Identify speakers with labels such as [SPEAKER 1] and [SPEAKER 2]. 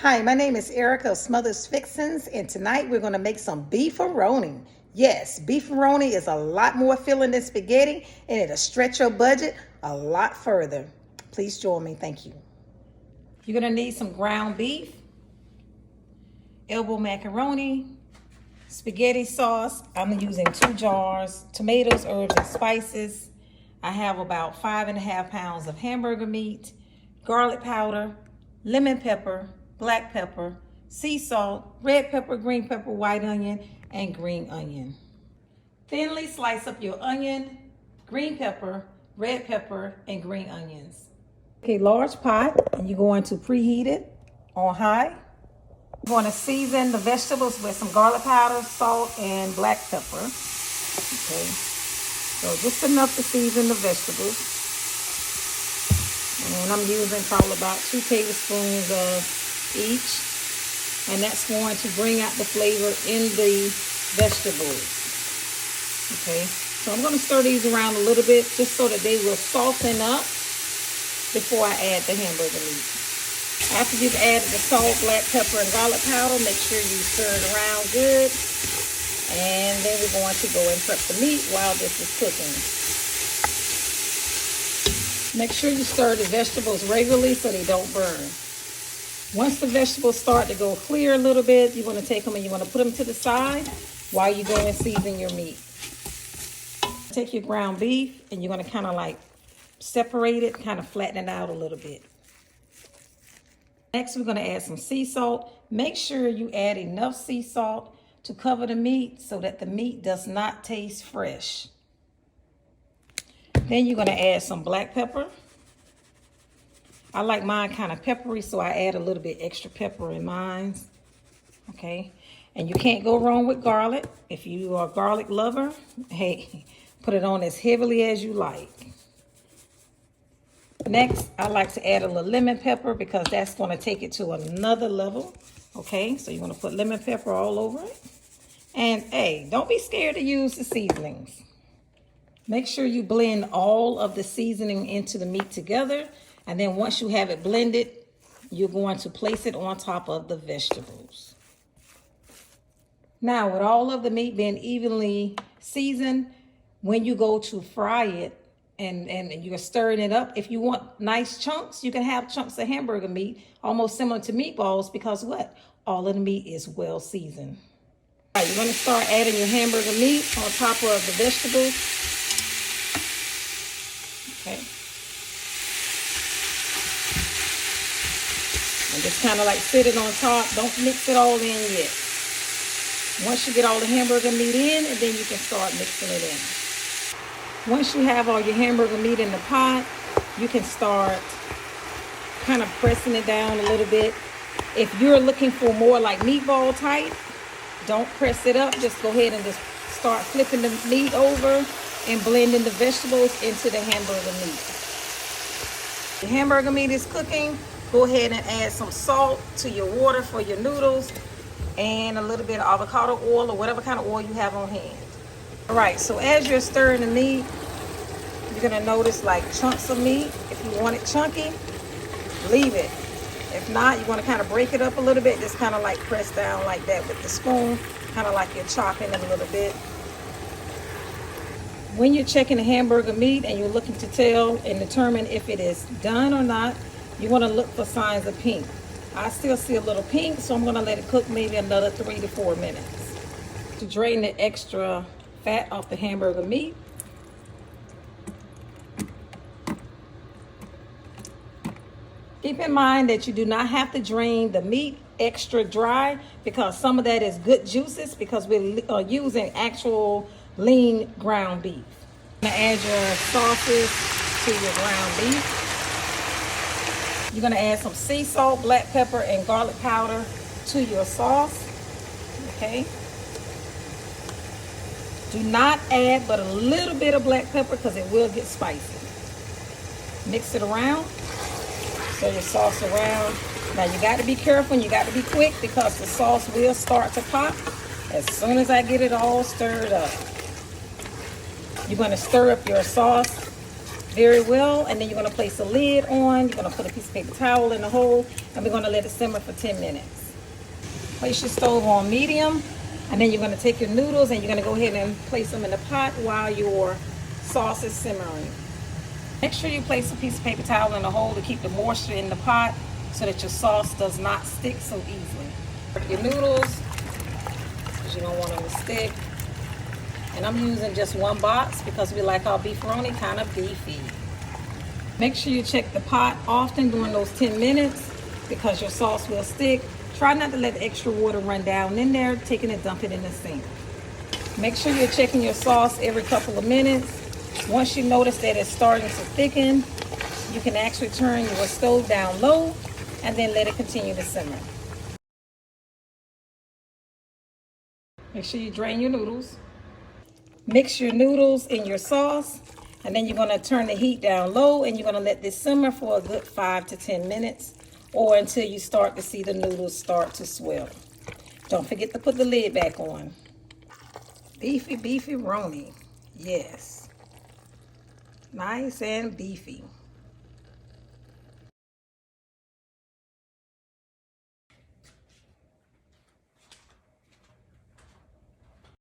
[SPEAKER 1] Hi, my name is Erica of Smothers Fixins, and tonight we're going to make some beefaroni. Yes, beefaroni is a lot more filling than spaghetti, and it'll stretch your budget a lot further. Please join me. Thank you. You're going to need some ground beef, elbow macaroni, spaghetti sauce. I'm using 2 jars, tomatoes, herbs, and spices. I have about 5.5 pounds of hamburger meat, garlic powder, lemon pepper, black pepper, sea salt, red pepper, green pepper, white onion, and green onion. Thinly slice up your onion, green pepper, red pepper, and green onions. Okay, large pot, and you're going to preheat it on high. You're going to season the vegetables with some garlic powder, salt, and black pepper. Okay, so just enough to season the vegetables. And I'm using probably about 2 tablespoons of each, and that's going to bring out the flavor in the vegetables. Okay, so I'm going to stir these around a little bit just so that they will soften up before I add the hamburger meat. After you've added the salt, black pepper, and garlic powder, make sure you stir it around good, and then we're going to go and prep the meat while this is cooking. Make sure you stir the vegetables regularly so they don't burn. Once the vegetables start to go clear a little bit, you want to take them and you want to put them to the side while you go and season your meat. Take your ground beef and you're going to kind of like separate it, kind of flatten it out a little bit. Next, we're going to add some sea salt. Make sure you add enough sea salt to cover the meat so that the meat does not taste fresh. Then you're going to add some black pepper. I like mine kind of peppery, so I add a little bit extra pepper in mine. Okay, and you can't go wrong with garlic. If you are a garlic lover, hey, put it on as heavily as you like. Next, I like to add a little lemon pepper because that's going to take it to another level. Okay, so you want to put lemon pepper all over it. And hey, don't be scared to use the seasonings. Make sure you blend all of the seasoning into the meat together. And then once you have it blended, you're going to place it on top of the vegetables. Now, with all of the meat being evenly seasoned, when you go to fry it and you're stirring it up, if you want nice chunks, you can have chunks of hamburger meat, almost similar to meatballs, because what? All of the meat is well seasoned. All right, you're going to start adding your hamburger meat on top of the vegetables. Okay. And just kind of like sit it on top. Don't mix it all in yet. Once you get all the hamburger meat in, and then you can start mixing it in. Once you have all your hamburger meat in the pot, you can start kind of pressing it down a little bit. If you're looking for more like meatball type, don't press it up. Just go ahead and just start flipping the meat over and blending the vegetables into the hamburger meat. The hamburger meat is cooking. Go ahead and add some salt to your water for your noodles and a little bit of avocado oil or whatever kind of oil you have on hand. All right, so as you're stirring the meat, you're gonna notice like chunks of meat. If you want it chunky, leave it. If not, you wanna kind of break it up a little bit, just kind of like press down like that with the spoon, kind of like you're chopping it a little bit. When you're checking the hamburger meat and you're looking to tell and determine if it is done or not, you want to look for signs of pink. I still see a little pink, so I'm going to let it cook maybe another 3 to 4 minutes. To drain the extra fat off the hamburger meat, keep in mind that you do not have to drain the meat extra dry because some of that is good juices because we're using actual lean ground beef. You're going to add your sauces to your ground beef. You're going to add some sea salt, black pepper, and garlic powder to your sauce. Okay. Do not add but a little bit of black pepper because it will get spicy. Mix it around. Stir your sauce around. Now you got to be careful and you got to be quick because the sauce will start to pop as soon as I get it all stirred up. You're going to stir up your sauce very well, and then you're going to place a lid on. You're going to put a piece of paper towel in the hole, and we're going to let it simmer for 10 minutes. Place your stove on medium, and then you're going to take your noodles and you're going to go ahead and place them in the pot while your sauce is simmering. Make sure you place a piece of paper towel in the hole to keep the moisture in the pot so that your sauce does not stick so easily. Your noodles, because you don't want them to stick. And I'm using just one box because we like our beefaroni kind of beefy. Make sure you check the pot often during those 10 minutes because your sauce will stick. Try not to let the extra water run down in there, take it and dump it in the sink. Make sure you're checking your sauce every couple of minutes. Once you notice that it's starting to thicken, you can actually turn your stove down low and then let it continue to simmer. Make sure you drain your noodles. Mix your noodles in your sauce, and then you're going to turn the heat down low and you're going to let this simmer for a good 5 to 10 minutes or until you start to see the noodles start to swell. Don't forget to put the lid back on. Beefy beefaroni. Yes. Nice and beefy.